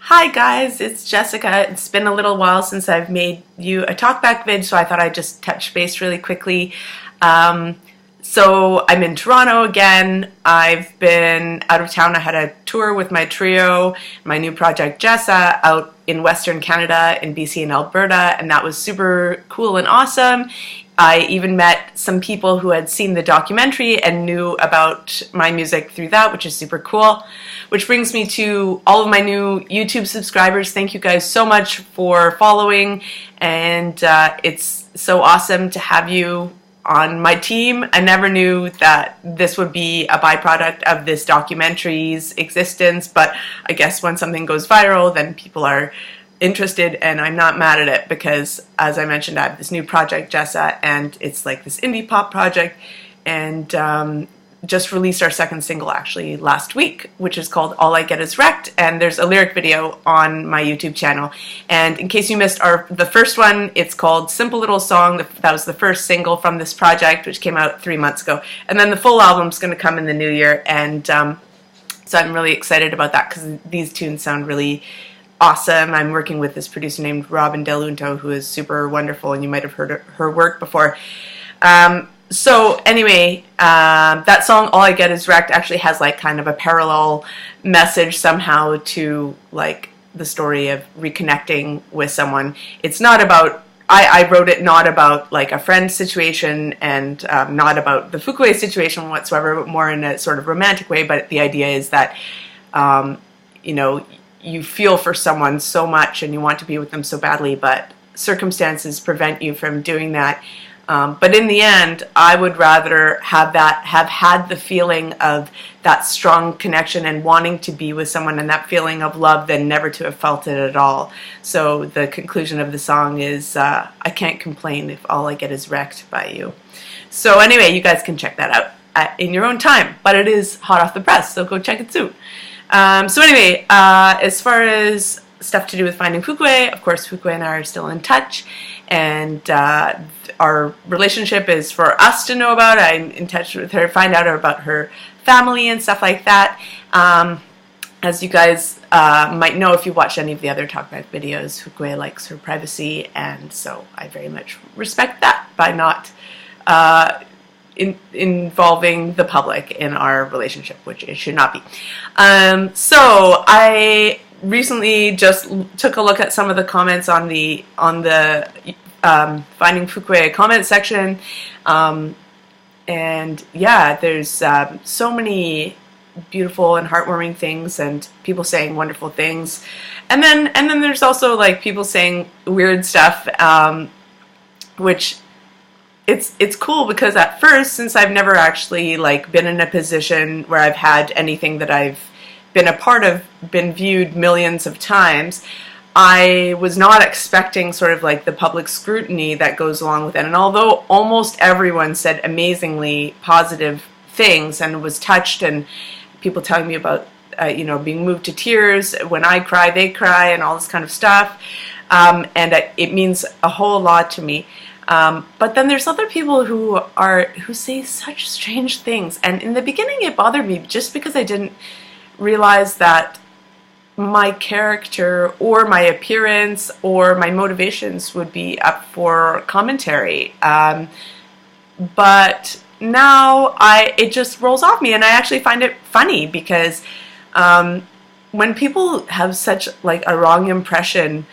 Hi guys, it's Jessica. It's been a little while since I've made you a talkback vid, so I thought I'd just touch base really quickly. So I'm in Toronto again. I've been out of town. I had a tour with my trio, my new project JESSA, out in Western Canada, in BC and Alberta, and that was super cool and awesome. I even met some people who had seen the documentary and knew about my music through that, which is super cool. Which brings me to all of my new YouTube subscribers. Thank you guys so much for following, and it's so awesome to have you on my team. I never knew that this would be a byproduct of this documentary's existence, but I guess when something goes viral, then people are interested, and I'm not mad at it because, as I mentioned, I have this new project, JESSA, and it's like this indie pop project, and just released our second single actually last week, which is called All I Get Is Wrecked, and there's a lyric video on my YouTube channel. And in case you missed the first one, it's called Simple Little Song. That was the first single from this project, which came out 3 months ago. And then the full album's going to come in the new year, and so I'm really excited about that because these tunes sound really awesome. I'm working with this producer named Robin Delunto, who is super wonderful, and you might have heard her work before. So anyway, that song, All I Get Is Wrecked, actually has like kind of a parallel message somehow to like the story of reconnecting with someone. It's not about, I wrote it not about like a friend situation and not about the Fukue situation whatsoever, but more in a sort of romantic way. But the idea is that, you know, you feel for someone so much and you want to be with them so badly, but circumstances prevent you from doing that. But in the end, I would rather have had the feeling of that strong connection and wanting to be with someone and that feeling of love than never to have felt it at all. So the conclusion of the song is, I can't complain if all I get is wrecked by you. So anyway, you guys can check that out in your own time, but it is hot off the press, so go check it soon. So anyway, as far as stuff to do with finding Fukue, of course Fukue and I are still in touch, and our relationship is for us to know about. I'm in touch with her, find out about her family and stuff like that. As you guys might know if you watched any of the other Talkback videos, Fukue likes her privacy, and so I very much respect that by not involving the public in our relationship, which it should not be. So I recently just took a look at some of the comments on the Finding Fukue comment section, and yeah, there's so many beautiful and heartwarming things and people saying wonderful things, and then there's also like people saying weird stuff, which it's cool because at first, since I've never actually like been in a position where I've had anything that I've been a part of been viewed millions of times, I was not expecting sort of like the public scrutiny that goes along with it. And although almost everyone said amazingly positive things and was touched, and people telling me about you know, being moved to tears, when I cry they cry, and all this kind of stuff, and it means a whole lot to me. But then there's other people who say such strange things, and in the beginning it bothered me just because I didn't realize that my character or my appearance or my motivations would be up for commentary. But now it just rolls off me, and I actually find it funny because when people have such like a wrong impression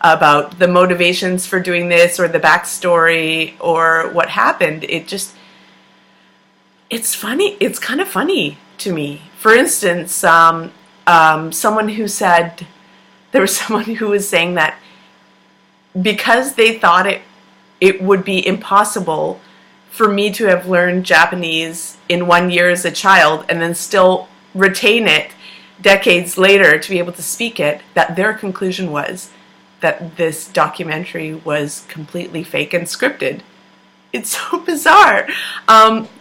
about the motivations for doing this or the backstory or what happened, it's funny. It's kind of funny to me. For instance, someone who said, there was someone who was saying that because they thought it would be impossible for me to have learned Japanese in 1 year as a child and then still retain it decades later to be able to speak it, that their conclusion was that this documentary was completely fake and scripted. It's so bizarre.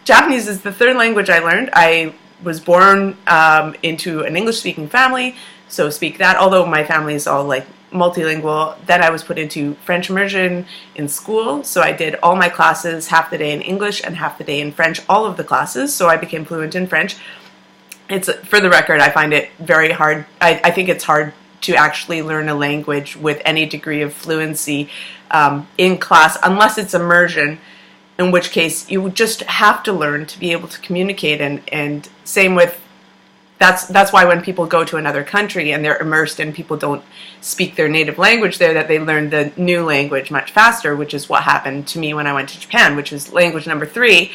Japanese is the third language I learned. I was born into an English-speaking family, so speak that, although my family is all like multilingual. Then I was put into French immersion in school, so I did all my classes, half the day in English and half the day in French, all of the classes, so I became fluent in French. It's, for the record, I find it very hard. I think it's hard to actually learn a language with any degree of fluency in class, unless it's immersion, in which case you would just have to learn to be able to communicate. And same with, that's why when people go to another country and they're immersed and people don't speak their native language there, that they learn the new language much faster, which is what happened to me when I went to Japan, which is language number 3.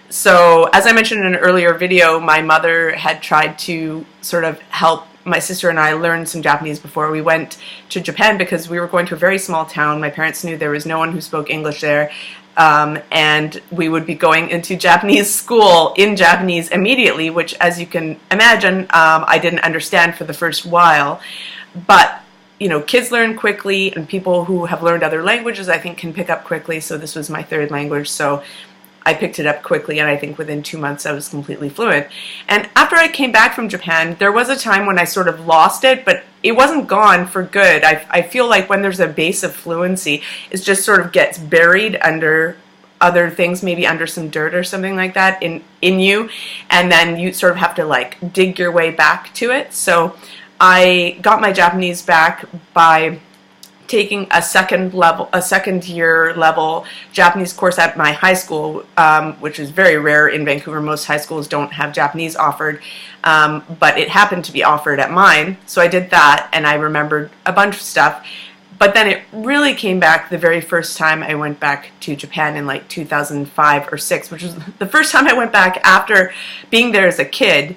So as I mentioned in an earlier video, my mother had tried to sort of help my sister and I learn some Japanese before we went to Japan, because we were going to a very small town. My parents knew there was no one who spoke English there, and we would be going into Japanese school in Japanese immediately, which, as you can imagine, I didn't understand for the first while. But you know, kids learn quickly, and people who have learned other languages, I think, can pick up quickly. So this was my 3rd language, so I picked it up quickly, and I think within 2 months I was completely fluent. And after I came back from Japan, there was a time when I sort of lost it, but it wasn't gone for good. I feel like when there's a base of fluency, it just sort of gets buried under other things, maybe under some dirt or something like that in you, and then you sort of have to like dig your way back to it. So I got my Japanese back by taking a second year level Japanese course at my high school, which is very rare in Vancouver. Most high schools don't have Japanese offered, but it happened to be offered at mine. So I did that, and I remembered a bunch of stuff. But then it really came back the very first time I went back to Japan in like 2005 or 6, which was the first time I went back after being there as a kid,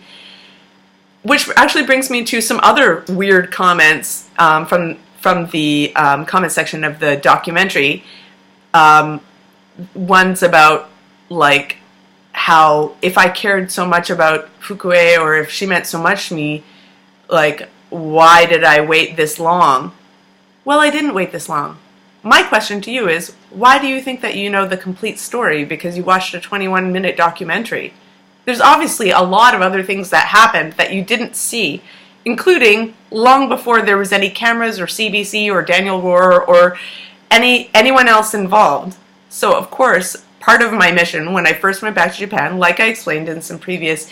which actually brings me to some other weird comments from the comment section of the documentary. One's about like how if I cared so much about Fukue, or if she meant so much to me, like, why did I wait this long? Well, I didn't wait this long. My question to you is, why do you think that you know the complete story because you watched a 21-minute documentary? There's obviously a lot of other things that happened that you didn't see, including long before there was any cameras or CBC or Daniel Rohr or anyone else involved. So, of course, part of my mission when I first went back to Japan, like I explained in some previous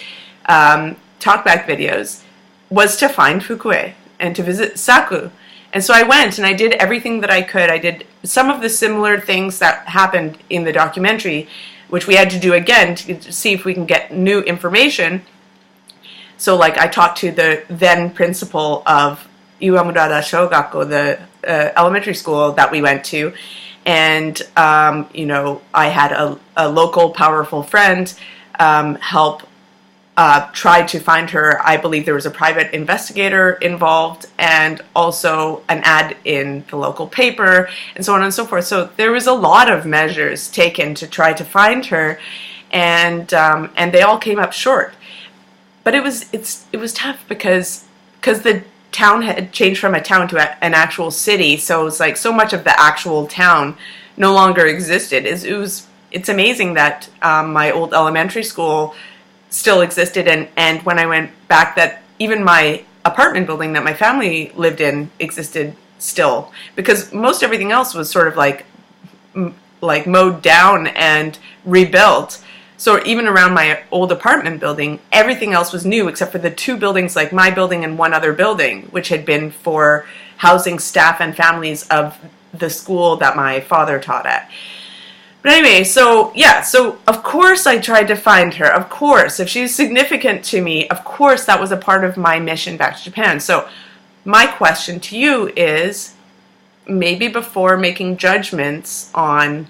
Talkback videos, was to find Fukue and to visit Saku. And so I went and I did everything that I could. I did some of the similar things that happened in the documentary, which we had to do again to see if we can get new information. So, like, I talked to the then principal of Iwamurada Shogakko, the elementary school that we went to, and, you know, I had a local powerful friend help try to find her. I believe there was a private investigator involved, and also an ad in the local paper, and so on and so forth. So there was a lot of measures taken to try to find her, and they all came up short. But it was tough because the town had changed from a town to an actual city. So it was like so much of the actual town no longer existed. It's amazing that my old elementary school still existed, and when I went back, that even my apartment building that my family lived in existed still, because most everything else was sort of like mowed down and rebuilt. So even around my old apartment building, everything else was new except for the 2 buildings, like my building and one other building, which had been for housing staff and families of the school that my father taught at. But anyway, so yeah, so of course I tried to find her. Of course, if she's significant to me, of course that was a part of my mission back to Japan. So my question to you is, maybe before making judgments on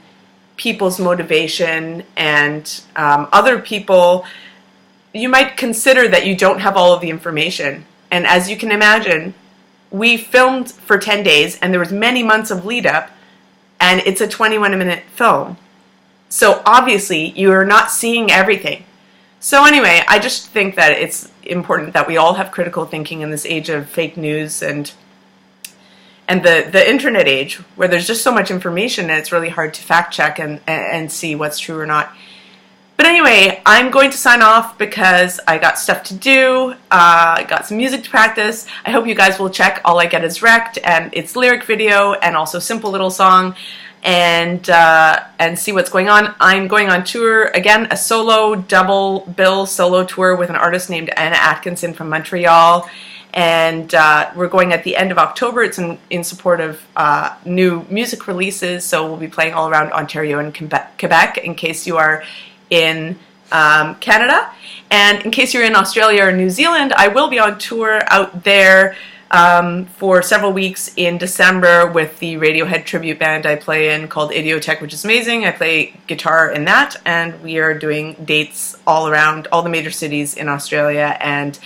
people's motivation and other people, you might consider that you don't have all of the information. And as you can imagine, we filmed for 10 days, and there was many months of lead up, and it's a 21-minute film. So obviously you are not seeing everything. So anyway, I just think that it's important that we all have critical thinking in this age of fake news and the internet age, where there's just so much information and it's really hard to fact check and see what's true or not. But anyway, I'm going to sign off because I got stuff to do. I got some music to practice. I hope you guys will check All I Get Is Wrecked and its lyric video, and also Simple Little Song, and see what's going on. I'm going on tour again, a solo double bill solo tour with an artist named Anna Atkinson from Montreal. And we're going at the end of October. It's in support of new music releases, so we'll be playing all around Ontario and Quebec in case you are in Canada. And in case you're in Australia or New Zealand, I will be on tour out there for several weeks in December with the Radiohead tribute band I play in called Idiotech, which is amazing. I play guitar in that, and we are doing dates all around all the major cities in Australia and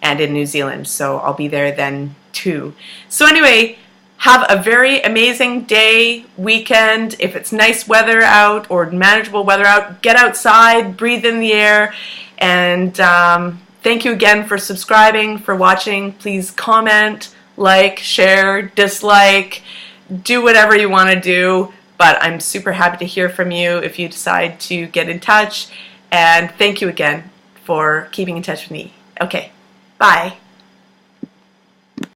in New Zealand, so I'll be there then too. So anyway, have a very amazing day, weekend. If it's nice weather out or manageable weather out, get outside, breathe in the air, and thank you again for subscribing, for watching. Please comment, like, share, dislike, do whatever you want to do, but I'm super happy to hear from you if you decide to get in touch, and thank you again for keeping in touch with me. Okay. Bye.